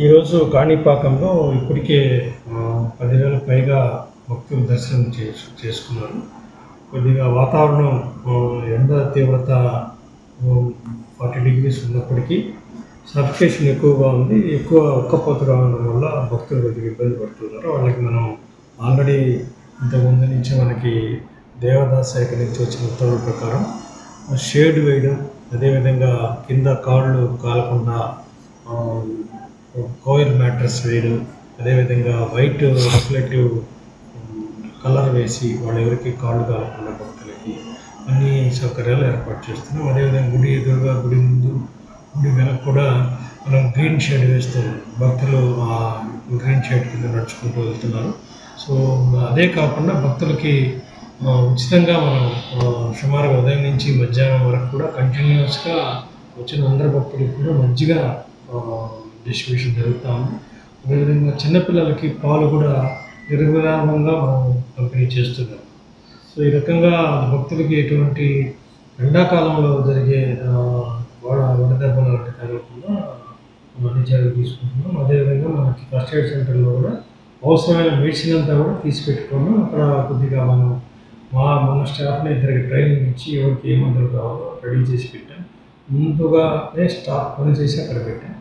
ఈరోజు కాణిపాకంలో ఇప్పటికే 10,000 పైగా భక్తులు దర్శనం చేసుకున్నారు. కొద్దిగా వాతావరణం ఎండ తీవ్రత 40 degrees ఉన్నప్పటికీ సఫికేషన్ ఎక్కువగా ఉంది. ఎక్కువ ఉక్కపోత రావడం వల్ల భక్తులు కొద్దిగా ఇబ్బంది పడుతున్నారు. వాళ్ళకి మనం ఆల్రెడీ ఇంతకుముందు నుంచి మనకి దేవదాస్ శాఖ నుంచి వచ్చిన ఉత్తర్వుల ప్రకారం షేడ్ వేయడం, అదేవిధంగా కింద కాళ్ళు కాలకుండా కోయిల్ మ్యాట్రెస్ వేయడం, అదేవిధంగా వైట్ రిఫ్లెక్టివ్ కలర్ వేసి వాళ్ళు ఎవరికి కాళ్ళు కాలకుండా భక్తులకి అన్ని సౌకర్యాలు ఏర్పాటు చేస్తున్నాం. అదేవిధంగా గుడి ఎదురుగా, గుడి ముందు, గుడి వెనక కూడా మనం గ్రీన్ షేడ్ వేస్తున్నాం. భక్తులు ఆ గ్రీన్ షేడ్ కింద నడుచుకుంటూ వెళ్తున్నారు. సో అదే కాకుండా భక్తులకి ఉచితంగా మనం సుమారుగా ఉదయం నుంచి మధ్యాహ్నం వరకు కూడా కంటిన్యూస్గా వచ్చిన అందరు భక్తులకు కూడా మజ్జిగ డిస్ట్రిబ్యూషన్ జరుగుతూ ఉంది. అదేవిధంగా చిన్నపిల్లలకి పాలు కూడా నిర్విరామంగా మనం పంపిణీ చేస్తున్నాం. సో ఈ రకంగా భక్తులకి ఎటువంటి ఎండాకాలంలో జరిగే వడదెబ్బలు లాంటి తగలకుండా అన్ని చర్యలు తీసుకుంటున్నాం. అదేవిధంగా మనకి ఫస్ట్ ఎయిడ్ సెంటర్లో కూడా అవసరమైన మెడిసిన్ అంతా కూడా తీసి పెట్టుకున్నాం. అక్కడ కొద్దిగా మనం మన స్టాఫ్ని ఇద్దరికి ట్రైనింగ్ ఇచ్చి ఎవరికి ఏ మందులు కావాలో రెడీ చేసి పెట్టాం. ముందుగానే స్టాఫ్ పనిచేసి అక్కడ పెట్టాం.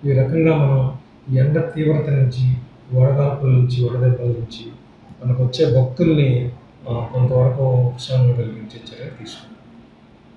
ఈ రకంగా మనం ఈ ఎండ తీవ్రత నుంచి, వడగాల్పుల నుంచి, వడదెబ్బల నుంచి మనకు వచ్చే భక్తుల్ని కొంతవరకు ఉపశమనం కలిగించే చర్య తీసుకుంటాం.